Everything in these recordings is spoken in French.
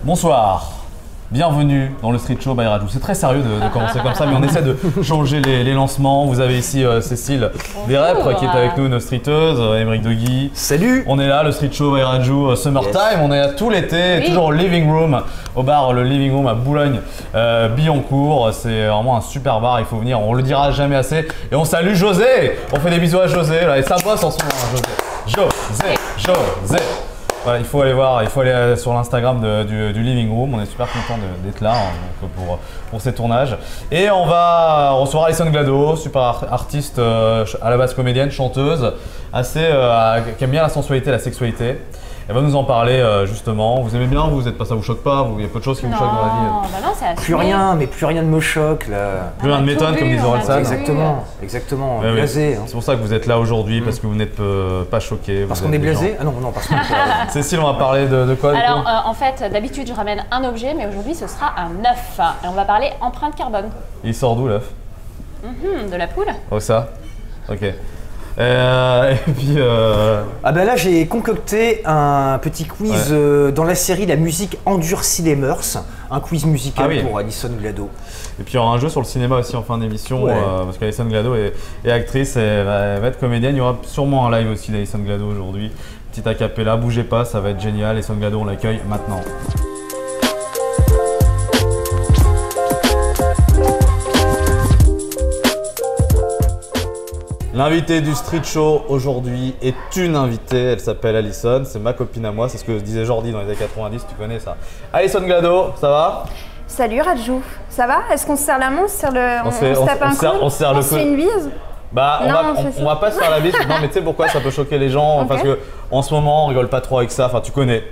Bonsoir, bienvenue dans le Street Show by Rajou. C'est très sérieux de commencer comme ça, mais on essaie de changer les lancements. Vous avez ici Cécile Desrepres qui est avec nous, nos streeteuses, Émeric Degui. Salut. On est là, le Street Show by Rajou, Summertime. On est là tout l'été, oui. Toujours au Living Room, au bar le Living Room à Boulogne-Billancourt. C'est vraiment un super bar, il faut venir, on le dira jamais assez. Et on salue José, on fait des bisous à José, là, et ça bosse en ce moment, José. Voilà, il faut aller voir, il faut aller sur l'Instagram du Living Room. On est super content d'être là donc pour ces tournages. Et on va recevoir Alison Glado, super artiste à la base comédienne, chanteuse, qui aime bien la sensualité, la sexualité. Elle va nous en parler justement. Vous aimez bien, vous êtes pas, ça vous choque pas? Il y a peu de choses qui vous choquent dans la vie. Bah non, c'est plus rien, mais plus rien ne me choque là. Plus rien ne m'étonne, comme disait Orelsan. Exactement, ouais, blasé. Hein. C'est pour ça que vous êtes là aujourd'hui, parce que vous n'êtes pas choqué. Parce qu'on est blasé? Ah non, parce qu'on est Cécile, on va parler de quoi? Alors, en fait, d'habitude, je ramène un objet, mais aujourd'hui, ce sera un œuf. Et on va parler empreinte carbone. Il sort d'où l'œuf? De la poule. Oh ça? Ok. Et puis Ah ben là j'ai concocté un petit quiz dans la série La musique endurcit les mœurs, un quiz musical pour Alison Glado. Et puis il y aura un jeu sur le cinéma aussi en fin d'émission, parce qu'Alison Glado est actrice et elle va être comédienne. Il y aura sûrement un live aussi d'Alison Glado aujourd'hui. Petit a cappella, bougez pas, ça va être génial. Alison Glado, on l'accueille maintenant. L'invitée du Street Show aujourd'hui est une invitée, elle s'appelle Alison, c'est ma copine à moi, c'est ce que disait Jordi dans les années 90, tu connais ça. Alison Glado, ça va? Salut Rajou, ça va? Est-ce qu'on se serre la main, on se tape un coup? On se fait une bise? Bah, on va pas se faire la bise, non mais tu sais pourquoi ça peut choquer les gens, parce que en ce moment on rigole pas trop avec ça, enfin tu connais.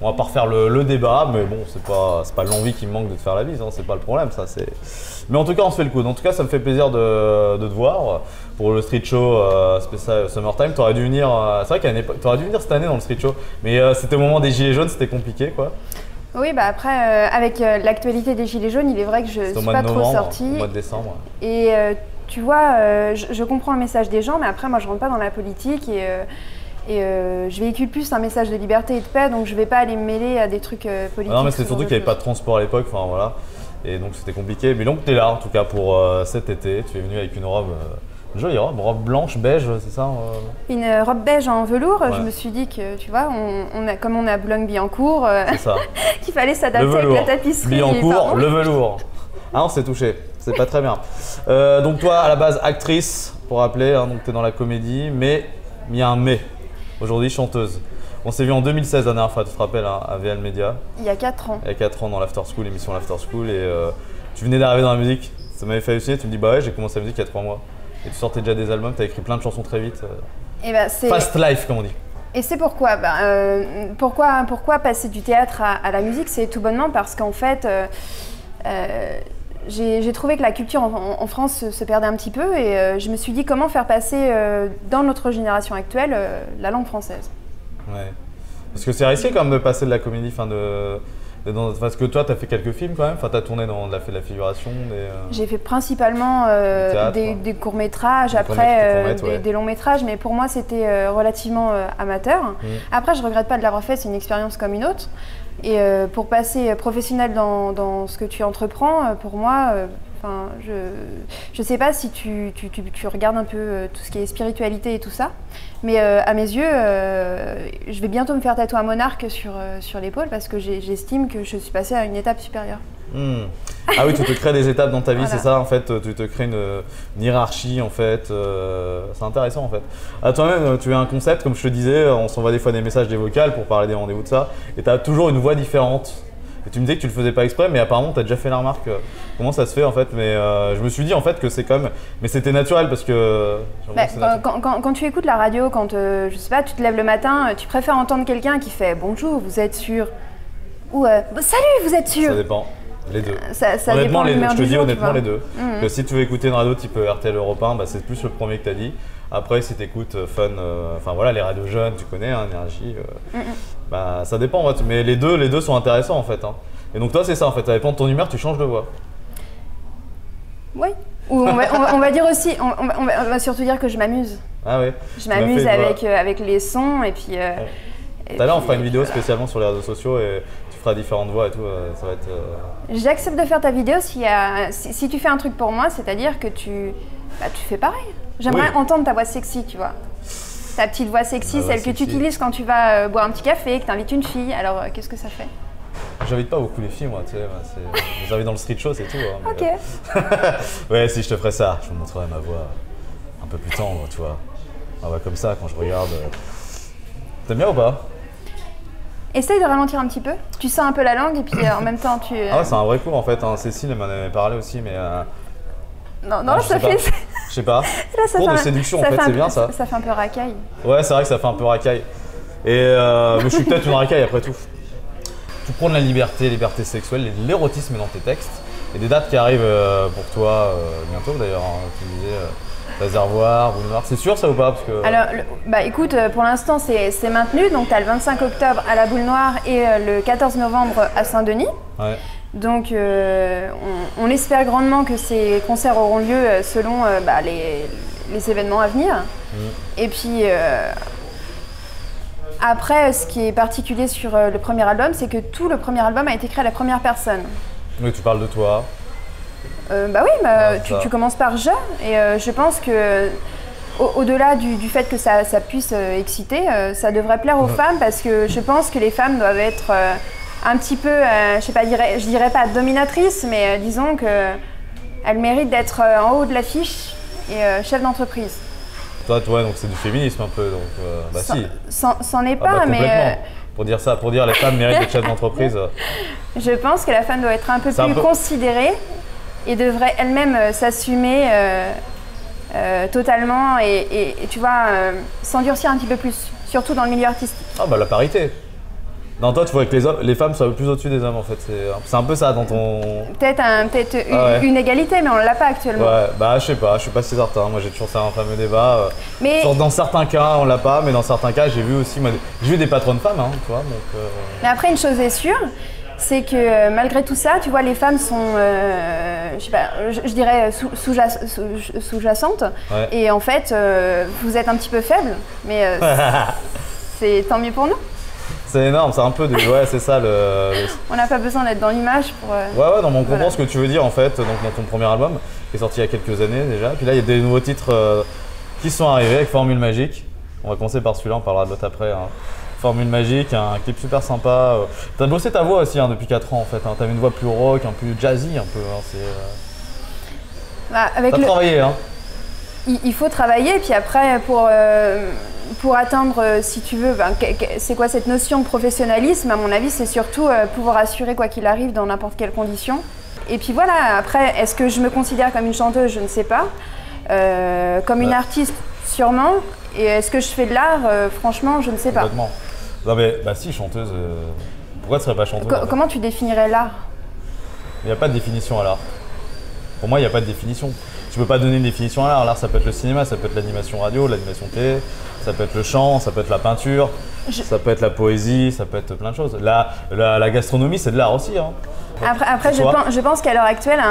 On va pas refaire le débat, mais bon, c'est pas l'envie qui me manque de te faire la bise, hein, c'est pas le problème, ça c'est. Mais en tout cas, on se fait le coup. En tout cas, ça me fait plaisir de te voir pour le Street Show spécial Summertime. T'aurais dû venir, c'est vrai qu'à une époque, t'aurais dû venir cette année dans le Street Show, mais c'était au moment des Gilets jaunes, c'était compliqué, quoi. Oui, bah après, avec l'actualité des Gilets jaunes, il est vrai que je suis pas trop sortie. Au mois de décembre. Et tu vois, je comprends le message des gens, mais après, moi, je rentre pas dans la politique et je véhicule plus un message de liberté et de paix, donc je vais pas aller me mêler à des trucs politiques. Non, mais c'est surtout qu'il n'y avait pas de transport à l'époque, enfin voilà, et donc c'était compliqué. Mais donc tu es là en tout cas pour cet été, tu es venu avec une robe, une jolie robe blanche, beige, c'est ça? Une robe beige en velours, je me suis dit que tu vois, comme on est à Boulogne-Billancourt, qu'il fallait s'adapter avec la tapisserie. Billancourt, le velours. Ah on s'est touché, c'est pas très bien. Donc toi à la base actrice, pour rappeler, hein, donc tu es dans la comédie, mais il y a un mais. Aujourd'hui, chanteuse. On s'est vu en 2016 la dernière fois, tu te rappelles, hein, à VL Media. Il y a 4 ans. Il y a 4 ans dans l'After School, l'émission l'After School. Et tu venais d'arriver dans la musique. Ça m'avait fait halluciner. Tu me dis, bah ouais, j'ai commencé la musique il y a 3 mois. Et tu sortais déjà des albums, tu as écrit plein de chansons très vite. Et bah, Fast life, comme on dit. Et c'est pourquoi pourquoi passer du théâtre à la musique? C'est tout bonnement parce qu'en fait, j'ai trouvé que la culture en France se perdait un petit peu et je me suis dit comment faire passer dans notre génération actuelle la langue française. Ouais. Parce que c'est risqué quand même de passer de la comédie, parce que toi tu as fait quelques films quand même, tu as tourné dans de la figuration. J'ai fait principalement des courts-métrages, après des longs-métrages, mais pour moi c'était relativement amateur. Après je regrette pas de l'avoir fait, c'est une expérience comme une autre. Et pour passer professionnel dans ce que tu entreprends, pour moi, je sais pas si tu regardes un peu tout ce qui est spiritualité et tout ça, mais à mes yeux, je vais bientôt me faire tatouer un monarque sur l'épaule parce que j'estime que je suis passée à une étape supérieure. Ah oui, tu te crées des étapes dans ta vie, c'est ça en fait, tu te crées une hiérarchie en fait, c'est intéressant en fait. Ah, toi-même, tu as un concept, comme je te disais, on s'envoie des fois des messages, des vocales pour parler des rendez-vous de ça, et tu as toujours une voix différente. Et tu me disais que tu le faisais pas exprès, mais apparemment tu as déjà fait la remarque. Comment ça se fait en fait? Mais je me suis dit en fait que c'est quand même, mais c'était naturel parce que. Quand tu écoutes la radio, quand je sais pas, tu te lèves le matin, tu préfères entendre quelqu'un qui fait bonjour, vous êtes sûr? Ou salut, vous êtes sûr? Ça dépend. Les deux. Ça honnêtement, dépend je te dis honnêtement les deux. Mmh. Que si tu veux écouter une radio type RTL Europe 1, bah, c'est plus le premier que tu as dit. Après, si tu écoutes Fun, enfin voilà, les radios jeunes, tu connais, hein, Énergie, bah, ça dépend en fait. Mais les deux sont intéressants en fait. Hein. Et donc toi, c'est ça en fait, ça dépend de ton humeur, tu changes de voix. Oui. Ou on va dire aussi, on va surtout dire que je m'amuse. Ah oui. Je m'amuse avec les sons et puis. Tout à l'heure, on fera une vidéo spécialement sur les réseaux sociaux et feras différentes voix et tout, ça va être... J'accepte de faire ta vidéo si tu fais un truc pour moi, c'est-à-dire que tu fais pareil. J'aimerais entendre ta voix sexy, tu vois. Ta petite voix sexy, celle que tu utilises quand tu vas boire un petit café, que tu invites une fille. Alors, qu'est-ce que ça fait? J'invite pas beaucoup les filles, moi, tu sais. J'invite dans le street show, c'est tout. Hein, ok. Ouais, si je te ferais ça, je vous montrerais ma voix un peu plus tendre, tu vois. Ma voix comme ça, quand je regarde. T'aimes bien ou pas? Essaye de ralentir un petit peu. Tu sens un peu la langue et puis en même temps tu... Ah ouais, c'est un vrai coup en fait. Hein. Cécile, elle m'en avait parlé aussi, mais... Non, ça fait... Je sais pas. Cours de séduction en fait, c'est bien ça. Ça fait un peu racaille. Ouais, c'est vrai que ça fait un peu racaille. Et mais je suis peut-être une racaille après tout. Tu prends de la liberté sexuelle, l'érotisme dans tes textes. Et des dates qui arrivent pour toi bientôt d'ailleurs. Hein, tu disais Réservoir, Boule Noire. C'est sûr ça ou pas? Parce que... Alors, écoute, pour l'instant c'est maintenu. Donc tu as le 25 octobre à la Boule Noire et le 14 novembre à Saint-Denis. Ouais. Donc on espère grandement que ces concerts auront lieu selon les événements à venir. Et puis après, ce qui est particulier sur le premier album, c'est que tout le premier album a été créé à la première personne. Oui, tu parles de toi. Tu commences par je, et je pense que au-delà du fait que ça puisse exciter, ça devrait plaire aux femmes, parce que je pense que les femmes doivent être un petit peu, je dirais pas dominatrices, mais disons qu'elles méritent d'être en haut de l'affiche et chef d'entreprise. Toi, donc c'est du féminisme un peu, donc si. C'en est pas, mais... Pour dire les femmes méritent d'être chef d'entreprise. Je pense que la femme doit être un peu plus considérée et devrait elle-même s'assumer totalement et tu vois, s'endurcir un petit peu plus, surtout dans le milieu artistique. Ah bah la parité. Non, toi tu vois que les femmes soient plus au-dessus des hommes en fait, c'est un peu ça dans ton... Peut-être une égalité, mais on ne l'a pas actuellement. Ouais, bah je sais pas si certain, moi j'ai toujours ça un fameux débat. Mais... Dans certains cas on l'a pas, mais dans certains cas j'ai vu aussi, j'ai vu des patrons de femmes, hein, tu vois, donc... Mais après une chose est sûre, c'est que malgré tout ça, tu vois, les femmes sont, je dirais sous-jacentes. Ouais. Et en fait, vous êtes un petit peu faibles, mais c'est tant mieux pour nous. C'est énorme, c'est un peu ouais, c'est ça On n'a pas besoin d'être dans l'image pour... Ouais, non, mais on comprend ce que tu veux dire en fait, donc dans ton premier album, qui est sorti il y a quelques années déjà. Puis là, il y a des nouveaux titres qui sont arrivés avec Formule Magique. On va commencer par celui-là, on parlera de l'autre après. Hein. Formule Magique, un clip super sympa. T'as bossé ta voix aussi hein, depuis 4 ans en fait. Hein. T'avais une voix plus rock, un peu jazzy un peu. Hein. T'as travaillé hein. Il faut travailler, et puis après pour atteindre, si tu veux, c'est quoi cette notion de professionnalisme? À mon avis, c'est surtout pouvoir assurer quoi qu'il arrive dans n'importe quelle condition. Et puis voilà, après, est-ce que je me considère comme une chanteuse? Je ne sais pas. Comme une artiste, sûrement. Et est-ce que je fais de l'art? Franchement, je ne sais pas. Complètement. Non mais, si, chanteuse, pourquoi tu ne serais pas chanteuse? Comment tu définirais l'art? Il n'y a pas de définition à l'art. Pour moi, il n'y a pas de définition. Tu peux pas donner une définition à l'art. L'art, ça peut être le cinéma, ça peut être l'animation radio, l'animation télé, ça peut être le chant, ça peut être la peinture, ça peut être la poésie, ça peut être plein de choses. La gastronomie, c'est de l'art aussi. Hein. Après je pense qu'à l'heure actuelle,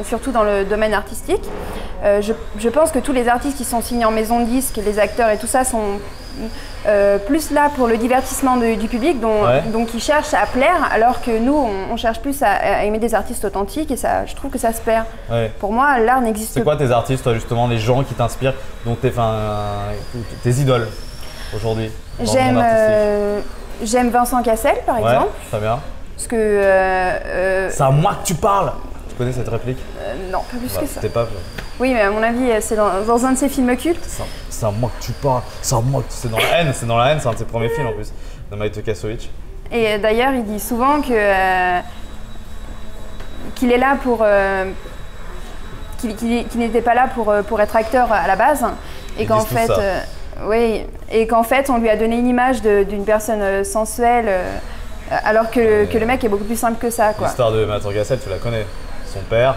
surtout dans le domaine artistique, je pense que tous les artistes qui sont signés en maison de disques, les acteurs et tout ça sont plus là pour le divertissement du public, donc ils cherchent à plaire, alors que nous, on cherche plus à aimer des artistes authentiques, et ça, je trouve que ça se perd. Ouais. Pour moi, l'art n'existe pas. C'est quoi tes artistes, toi, justement, les gens qui t'inspirent, dont tes idoles aujourd'hui? J'aime Vincent Cassel, par exemple. Très bien. Parce que... c'est à moi que tu parles. Tu connais cette réplique? Non, pas plus que ça. Oui, mais à mon avis, c'est dans un de ses films cultes. C'est à moi que tu parles. C'est à moi que... C'est dans La Haine, c'est un de ses premiers films en plus, de Maïto Kasovic. Et d'ailleurs, il dit souvent qu'il est là pour... qu'il n'était pas là pour être acteur à la base. Et qu'en fait... oui, et qu'en fait, on lui a donné une image d'une personne sensuelle, alors que le mec est beaucoup plus simple que ça. L'histoire de Maître Cassel, tu la connais. Son père,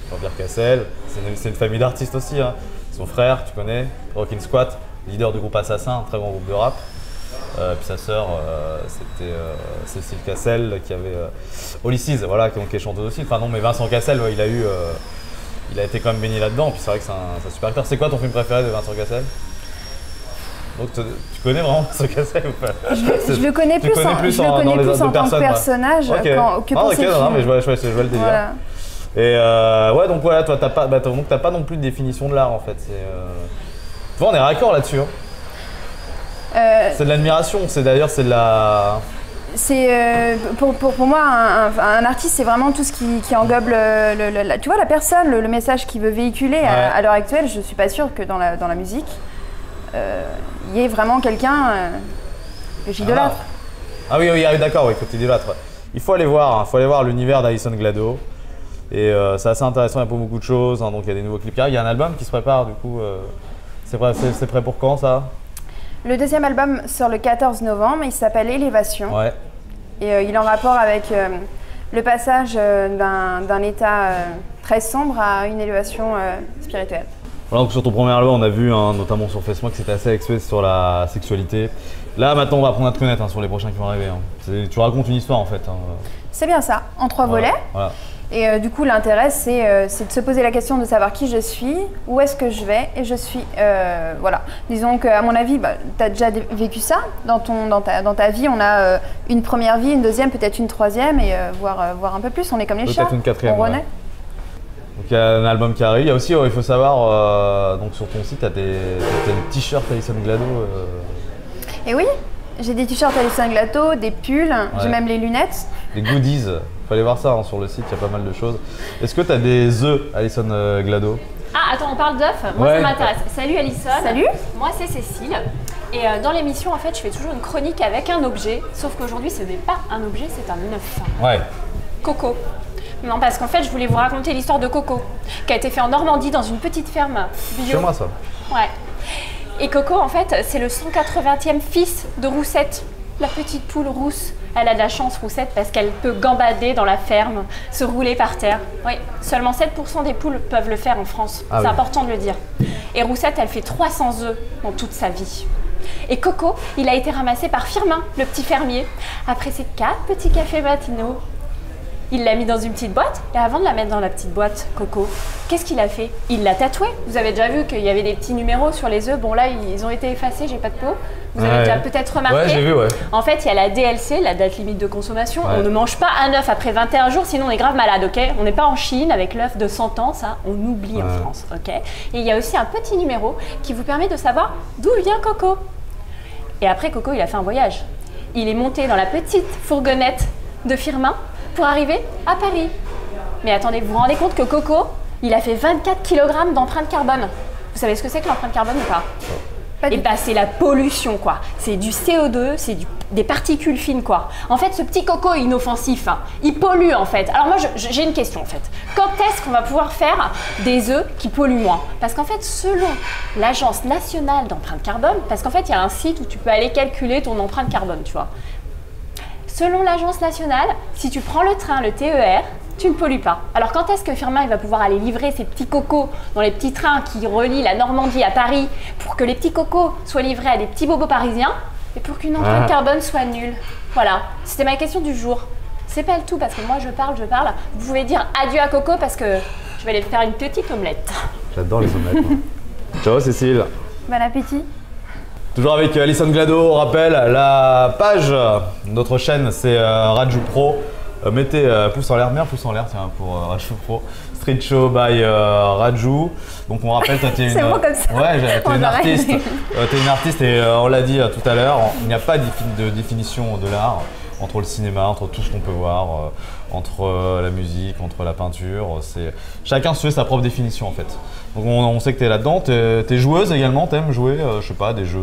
Jean-Pierre Cassel, c'est une famille d'artistes aussi. Hein. Son frère, tu connais, Rockin' Squat, leader du groupe Assassin, un très grand groupe de rap. Puis sa sœur, c'était Cécile Cassel, qui avait Olysses, voilà, qui est chanteuse aussi. Enfin non, mais Vincent Cassel, ouais, il a été quand même baigné là-dedans. Puis c'est vrai que c'est un super acteur. C'est quoi ton film préféré de Vincent Cassel? Donc tu connais vraiment Sokasai ou pas? Je le connais plus en tant que personnage que pour ses films. Non, mais je vois le délire. Voilà. Et ouais, donc voilà, toi t'as pas non plus de définition de l'art en fait. Tu vois, on est raccord là-dessus. Hein. C'est de l'admiration, c'est de la... Pour moi, un artiste, c'est vraiment tout ce qui englobe tu vois, la personne, le message qu'il veut véhiculer. À l'heure actuelle, je suis pas sûre que dans la musique, il y ait vraiment quelqu'un que j'idolâtre. Ah oui, d'accord, que tu idolâtres. Il faut aller voir l'univers d'Alison Glado. Et c'est assez intéressant, il y a pas beaucoup de choses, hein, donc il y a des nouveaux clips qui arrivent. Il y a un album qui se prépare, du coup, c'est prêt pour quand ça? Le deuxième album sort le 14 novembre, il s'appelle Élévation. Ouais. Et il est en rapport avec le passage d'un état très sombre à une élévation spirituelle. Voilà, donc sur ton premier album, on a vu, hein, notamment sur Facebook, que c'était assez expert sur la sexualité. Là, maintenant, on va apprendre à te connaître sur les prochains qui vont arriver. Hein. Tu racontes une histoire en fait. Hein. C'est bien ça, en 3 volets. Voilà. Et du coup, l'intérêt, c'est de se poser la question de savoir qui je suis, où est-ce que je vais, et je suis... voilà. Disons qu'à mon avis, tu as déjà vécu ça. Dans ta vie, on a une première vie, une deuxième, peut-être une troisième, et voire un peu plus. On est comme les chats, peut-être une quatrième, on renaît. Donc il y a un album qui arrive. Il y a aussi, il faut savoir, donc sur ton site, tu as des t-shirts Alison Glado. Et oui, j'ai des t-shirts Alison Glado, des pulls, j'ai même les lunettes. Des goodies. Faut aller voir ça hein, sur le site, il y a pas mal de choses. Est-ce que tu as des œufs, Alison Glado? Ah, attends, on parle d'œufs? Moi, ça m'intéresse. Salut Alison. Salut. Moi, c'est Cécile. Et dans l'émission, en fait, je fais toujours une chronique avec un objet. Sauf qu'aujourd'hui, ce n'est pas un objet, c'est un œuf. Ouais. Coco. Non, parce qu'en fait, je voulais vous raconter l'histoire de Coco, qui a été fait en Normandie, dans une petite ferme bio. Chez moi, ça. Ouais. Et Coco, en fait, c'est le 180e fils de Roussette, la petite poule rousse. Elle a de la chance, Roussette, parce qu'elle peut gambader dans la ferme, se rouler par terre. Oui, seulement 7% des poules peuvent le faire en France. C'est important de le dire. Et Roussette, elle fait 300 œufs dans toute sa vie. Et Coco, il a été ramassé par Firmin, le petit fermier, après ses 4 petits cafés matinaux. Il l'a mis dans une petite boîte, et avant de la mettre dans la petite boîte, Coco, qu'est-ce qu'il a fait? Il l'a tatoué. Vous avez déjà vu qu'il y avait des petits numéros sur les œufs. Bon là, ils ont été effacés, j'ai pas de peau. Vous avez déjà peut-être remarqué. Ouais, j'ai vu, ouais. En fait, il y a la DLC, la date limite de consommation. On ne mange pas un œuf après 21 jours, sinon on est grave malade, ok? On n'est pas en Chine avec l'œuf de 100 ans, ça, on oublie en France, ok? Et il y a aussi un petit numéro qui vous permet de savoir d'où vient Coco. Et après, Coco, il a fait un voyage. Il est monté dans la petite fourgonnette de Firmin pour arriver à Paris. Mais attendez, vous vous rendez compte que Coco, il a fait 24 kg d'empreinte carbone. Vous savez ce que c'est que l'empreinte carbone ou pas? Et bah c'est la pollution quoi. C'est du CO2, c'est des particules fines quoi. En fait, ce petit Coco inoffensif, hein, il pollue en fait. Alors moi, j'ai une question en fait. Quand est-ce qu'on va pouvoir faire des œufs qui polluent moins? Parce qu'en fait, selon l'Agence nationale d'empreinte carbone, parce qu'en fait, il y a un site où tu peux aller calculer ton empreinte carbone, tu vois. Selon l'Agence nationale, si tu prends le train, le TER, tu ne pollues pas. Alors quand est-ce que Firmin il va pouvoir aller livrer ses petits cocos dans les petits trains qui relient la Normandie à Paris pour que les petits cocos soient livrés à des petits bobos parisiens et pour qu'une empreinte carbone soit nulle? Voilà, c'était ma question du jour. C'est pas le tout parce que moi je parle. Vous pouvez dire adieu à Coco parce que je vais aller faire une petite omelette. J'adore les omelettes. Ciao Cécile. Bon appétit. Toujours avec Alison Glado, on rappelle la page de notre chaîne, c'est Raju Pro. Mettez pouce en l'air, mets un pouce en l'air tiens, pour Raju Pro. Street Show by Raju. Donc on rappelle, toi t'es une... bon comme ça. Ouais, t'es une artiste. T'es une artiste et on l'a dit tout à l'heure, il n'y a pas de définition de l'art entre le cinéma, entre tout ce qu'on peut voir, entre la musique, entre la peinture. Chacun se fait sa propre définition en fait. Donc on sait que t'es là-dedans, t'es joueuse également, t'aimes jouer, je sais pas, des jeux.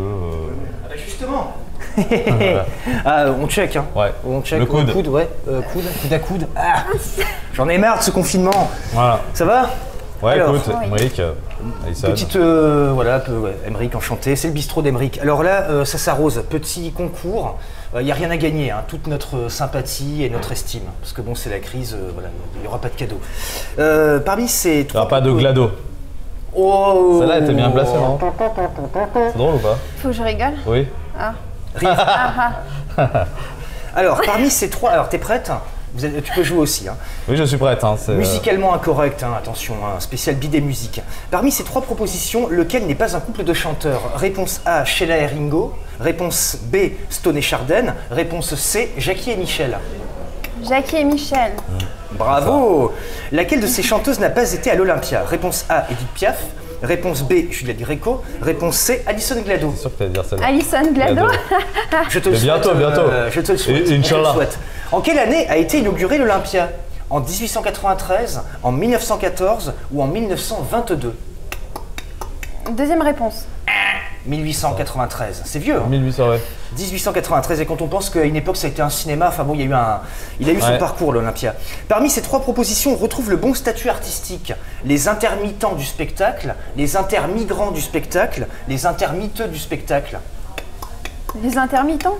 Justement. On check, hein. Ouais. On check. Le coude. Coude à coude. Ah, j'en ai marre de ce confinement. Voilà. Ça va? Ouais, alors, écoute, Emric, Alison. Petite, Emric, enchanté. C'est le bistrot d'Emric. Alors là, ça s'arrose. Petit concours. Il n'y a rien à gagner, hein. Toute notre sympathie et notre estime. Parce que bon, c'est la crise, voilà, il n'y aura pas de cadeau. Parmi ces trois. Il n'y aura pas de glado. Oh. Celle-là était bien placée, non? C'est drôle ou pas? Faut que je rigole? Oui. Ah. Alors, parmi ces trois, alors t'es prête? Tu peux jouer aussi. Hein. Oui, je suis prête. Hein, musicalement incorrect, hein, attention, hein, spécial bidet musique. Parmi ces 3 propositions, lequel n'est pas un couple de chanteurs? Réponse A, Sheila et Ringo. Réponse B, Stone et Chardin. Réponse C, Jackie et Michel. Jackie et Michel. Bravo. Laquelle de ces chanteuses n'a pas été à l'Olympia? Réponse A, Edith Piaf. Réponse B, Juliette Gréco. Réponse C, Alison Glado. C'est sûr que tu vas dire celle-là. Alison Glado. Je te le souhaite. Bientôt. Je te le souhaite. Inch'Allah. En quelle année a été inauguré l'Olympia? En 1893, en 1914 ou en 1922? Deuxième réponse. 1893, c'est vieux. Hein. 1800, ouais. 1893, et quand on pense qu'à une époque ça a été un cinéma, enfin bon, il a eu son parcours l'Olympia. Parmi ces 3 propositions, on retrouve le bon statut artistique. Les intermittents du spectacle, les intermigrants du spectacle, les intermitteux du spectacle. Les intermittents?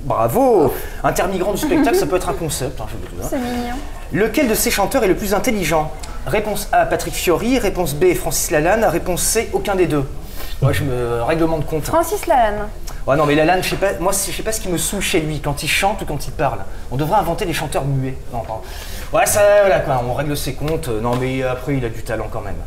Bravo. Intermigrants du spectacle, ça peut être un concept. Hein, c'est mignon. Lequel de ces chanteurs est le plus intelligent? Réponse A, Patrick Fiori. Réponse B, Francis Lalanne. Réponse C, aucun des deux. Moi, je me règlement de compte. Francis Lalanne. Ouais, non, mais Lalanne, je sais pas, moi, je sais pas ce qui me saoule chez lui, quand il chante ou quand il parle. On devrait inventer des chanteurs muets. Non, pardon. Ouais, ça, voilà quoi, on règle ses comptes. Non, mais après, il a du talent quand même.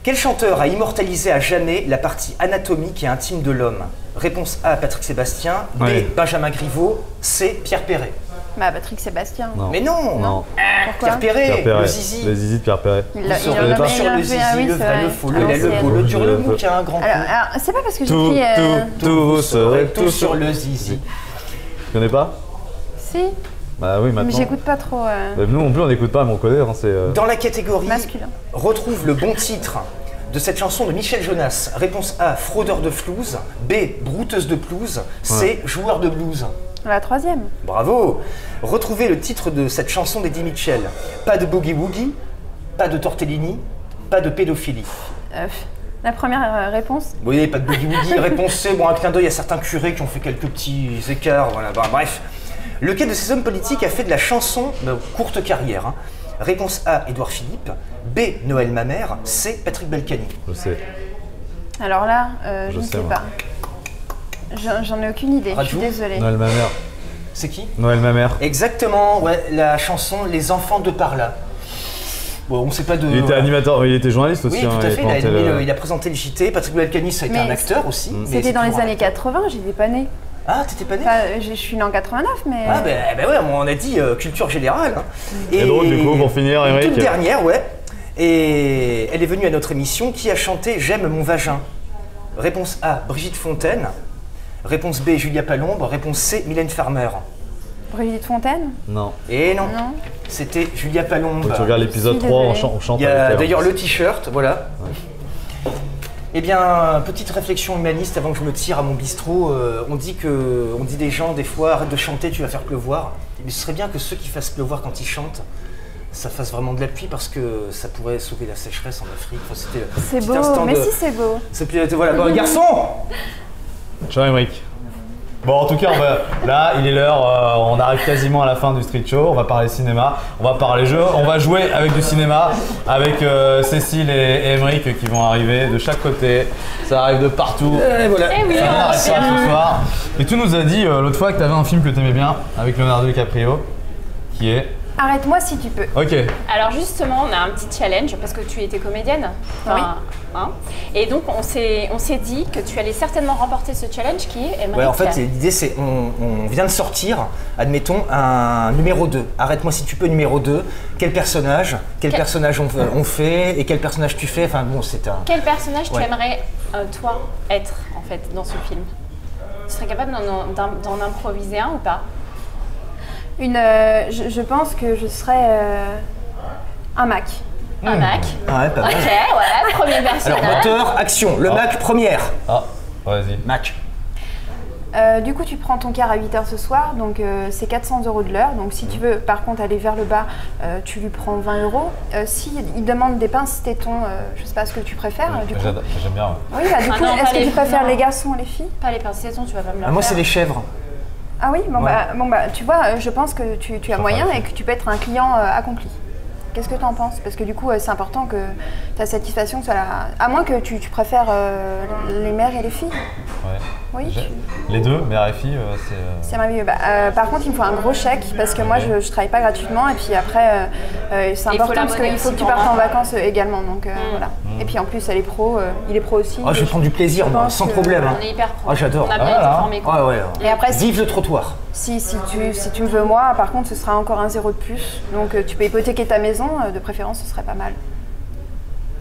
Quel chanteur a immortalisé à jamais la partie anatomique et intime de l'homme? Réponse A, Patrick Sébastien. B, Benjamin Griveaux. C, Pierre Perret. Bah, Patrick Sébastien. Non. Mais non. Pourquoi? Pierre Perret, le zizi. Le zizi de Pierre Perret. Il a sur le zizi, le vrai, le faux, le lait, le beau, le dur, le mou, qui a un grand coup. Alors, c'est pas parce que j'ai pris... Tout serait tout sur le zizi. Tu connais pas? Si. Bah oui, maintenant. Mais j'écoute pas trop... Nous non plus, on n'écoute pas, mais on connaît. Hein, Dans la catégorie masculin, retrouve le bon titre de cette chanson de Michel Jonas. Réponse A, fraudeur de flouze. B, brouteuse de pelouse. C, joueur de blues. La 3e. Bravo. Retrouvez le titre de cette chanson d'Eddie Mitchell. Pas de boogie-woogie, pas de tortellini, pas de pédophilie. La première réponse? Oui, pas de boogie-woogie. Réponse C, bon, un clin d'œil à certains curés qui ont fait quelques petits écarts. Voilà. Bah, bref. Lequel de ces hommes politiques a fait de la chanson de courte carrière? Réponse A, Édouard Philippe. B, Noël Mamère. C, Patrick Balkany. Je sais. Alors là, je ne sais pas. J'en ai aucune idée, je suis désolée. Noël Mamère. C'est qui? Noël Mamère. Exactement, ouais, la chanson Les enfants de par là. Bon, on sait pas de... Il était animateur, il était journaliste aussi. Oui, tout à fait, il a présenté le JT. Patrick Balkany, ça a été un acteur aussi. C'était dans les années 80, j'étais pas née. Ah, t'étais pas née? Je suis née en 89, mais... Ah, ben ouais, on a dit culture générale. Hein. Et donc, du coup, pour finir, Émeric. Toute dernière, ouais. Et elle est venue à notre émission. Qui a chanté J'aime mon vagin? Réponse A, Brigitte Fontaine. Réponse B, Julia Palombe. Réponse C, Mylène Farmer. Brigitte Fontaine? Non. Et non. C'était Julia Palombe. Quand tu regardes l'épisode 3, on chante. Il y a d'ailleurs le t-shirt, voilà. Ouais. Eh bien, petite réflexion humaniste avant que je me tire à mon bistrot. On dit des gens des fois, arrête de chanter, tu vas faire pleuvoir. Mais ce serait bien que ceux qui fassent pleuvoir quand ils chantent, ça fasse vraiment de la pluie parce que ça pourrait sauver la sécheresse en Afrique. Enfin, c'est beau, mais si c'est beau. Voilà, bon, garçon. Ciao Émeric. Bon, en tout cas, là, il est l'heure, on arrive quasiment à la fin du street show, on va parler cinéma, on va parler jeux, on va jouer avec du cinéma, avec Cécile et Émeric qui vont arriver de chaque côté, ça arrive de partout. Et voilà. Oui, ça n'arrête pas ce soir. Et tu nous as dit l'autre fois que tu avais un film que tu aimais bien, avec Leonardo DiCaprio, qui est... Arrête-moi si tu peux. Ok. Alors justement, on a un petit challenge parce que tu étais comédienne. Oui. Hein, et donc on s'est dit que tu allais certainement remporter ce challenge qui est Émeric. Ouais, en fait, l'idée c'est on vient de sortir, admettons, un numéro 2. Arrête-moi si tu peux, numéro 2. Quel personnage on fait et quel personnage tu fais. Enfin bon, c'est un... Quel personnage tu aimerais, toi, être en fait dans ce film? Tu serais capable d'en improviser un ou pas? Je pense que je serais un Mac. Un Mac. Ouais, pas mal. Ok, voilà, premier personnage. Alors, moteur, action. Le Mac, première. Ah, vas-y. Mac. Du coup, tu prends ton car à 8h ce soir, donc c'est 400 € de l'heure. Donc si tu veux par contre aller vers le bas, tu lui prends 20 €. Si il demande des pinces tétons, je sais pas ce que tu préfères. Du coup. J'aime bien. Oui, bah, du coup, est-ce que tu préfères les garçons ou les filles? Pas les pinces tétons, tu vas pas me le faire. Moi, c'est les chèvres. Ah oui, bon bah tu vois, je pense que tu as moyen et que tu peux être un client accompli. Qu'est-ce que tu en penses? Parce que du coup, c'est important que ta satisfaction soit là. À moins que tu préfères les mères et les filles. Ouais. Oui. Les deux, mère et fille, c'est merveilleux. Par contre, il me faut un gros chèque parce que moi, je travaille pas gratuitement et puis après, c'est important parce qu'il faut que tu partes en vacances également. Donc voilà. Et puis en plus, elle est pro, il est pro aussi. Je vais prendre du plaisir, sans problème. On est hyper pro. J'adore. On a bien été formés. Et après, vive le trottoir. Si tu me veux moi, par contre, ce sera encore un 0 de plus. Donc tu peux hypothéquer ta maison, de préférence, ce serait pas mal.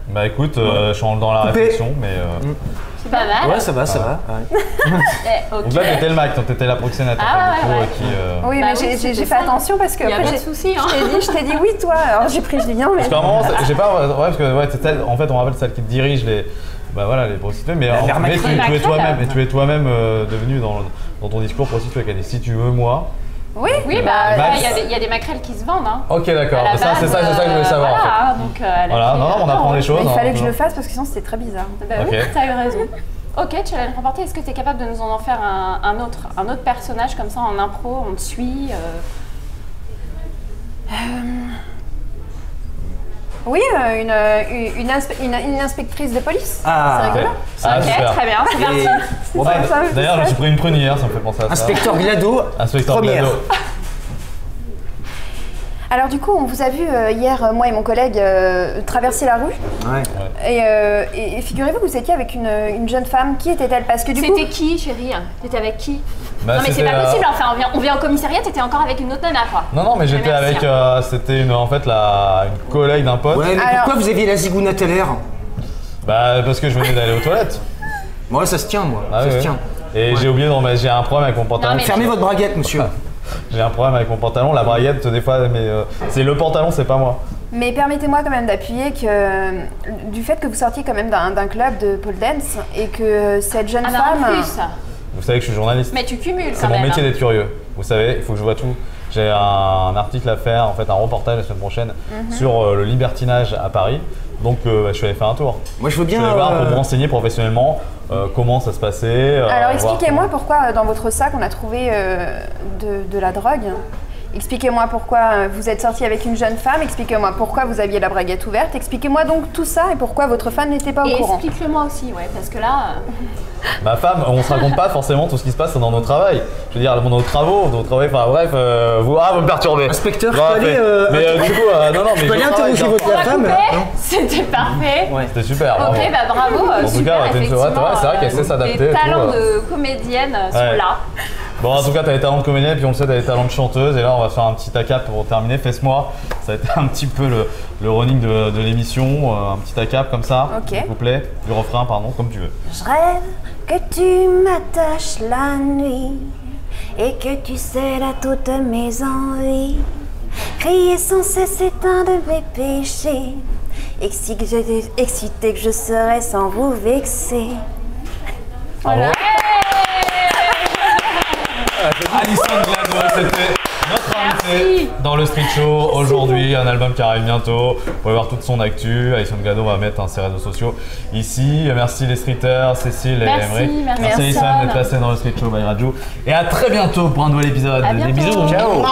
Bah écoute, je suis dans la réflexion, mais... C'est pas mal. Ouais, ça va. Donc là, t'étais le Mac, t'étais la proxénète. Oui, mais j'ai fait attention parce que après, pas de souci, hein. je t'ai dit oui, toi. Alors j'ai pris, je dis bien, mais... Parce qu'à un moment, j'ai pas... Ouais, parce que c'est celle, en fait, on rappelle celle qui dirige les... Bah voilà, les prostituées, mais tu es toi-même devenu dans ton discours prostituée, qui a dit si tu veux moi... Oui, il y a des maquerelles qui se vendent. Hein. Ok, d'accord. C'est ça que je voulais savoir. Voilà, en fait. donc on apprend les choses. Il fallait que je le fasse parce que sinon c'était très bizarre. Oui, t'as eu raison. Ok, challenge remporté. Est-ce que tu es capable de nous en faire un autre personnage comme ça en impro, on te suit Oui, une inspectrice de police. C'est rigolo. Ok, très bien, c'est parti. D'ailleurs, je suis pris une prunière, ça me fait penser à ça. Inspecteur Glado, première. Alors du coup, on vous a vu hier, moi et mon collègue, traverser la rue. Et figurez-vous que vous étiez avec une jeune femme. Qui était-elle? Parce que du coup... C'était qui, chérie? T'étais avec qui? Non mais c'est pas possible, enfin on vient au commissariat, t'étais encore avec une autre nana quoi. Non mais j'étais avec, c'était une collègue d'un pote. Ouais, mais pourquoi vous aviez la zigoune à telle heure? Bah parce que je venais d'aller aux toilettes. Moi ça se tient ça se tient. Et j'ai oublié, j'ai un problème avec mon pantalon. Fermez votre braguette monsieur. J'ai un problème avec mon pantalon, la braguette des fois, mais c'est le pantalon, c'est pas moi. Mais permettez-moi quand même d'appuyer que du fait que vous sortiez quand même d'un club de pole dance et que cette jeune femme... Vous savez que je suis journaliste. Mais tu cumules quand même. C'est mon métier d'être curieux. Vous savez, il faut que je vois tout. J'ai un article à faire, en fait un reportage la semaine prochaine sur le libertinage à Paris. Donc je suis allé faire un tour. Moi je veux bien... Je suis allé voir pour me renseigner professionnellement comment ça se passait. Alors expliquez-moi pourquoi dans votre sac on a trouvé de la drogue. Expliquez-moi pourquoi vous êtes sorti avec une jeune femme, expliquez-moi pourquoi vous aviez la braguette ouverte, expliquez-moi donc tout ça et pourquoi votre femme n'était pas au courant. Et explique-le-moi aussi, parce que là... Ma femme, on se raconte pas forcément tout ce qui se passe dans nos travails. Je veux dire, dans nos travaux, enfin bref, vous me perturbez. Inspecteur, je peux aller... mais du coup, je peux aller interroger votre femme. C'était parfait. C'était super. Ok, bravo. En tout cas, c'est vrai qu'elle sait s'adapter. Tes talents de comédienne sont là. Bon, en tout cas, t'as les talents de comédienne, puis on le sait, t'as les talents de chanteuse. Et là, on va faire un petit ACAP pour terminer. Fesse-moi. Ça a été un petit peu le running de l'émission. Un petit ACAP comme ça. Ok. Du couplet, du refrain, pardon, comme tu veux. Je rêve que tu m'attaches la nuit et que tu cèdes à toutes mes envies. Crier sans cesse est un de mes péchés. Excité que je serais sans vous vexer. Voilà. Alison Glado, c'était notre invitée dans le Street Show aujourd'hui, un album qui arrive bientôt. Vous pouvez voir toute son actu. Alison Glado, on va mettre ses réseaux sociaux ici. Merci les streeters, Cécile et Emery. Merci Alison d'être passé dans le Street Show by Raju. Et à très bientôt pour un nouvel épisode. Des bisous. Ciao.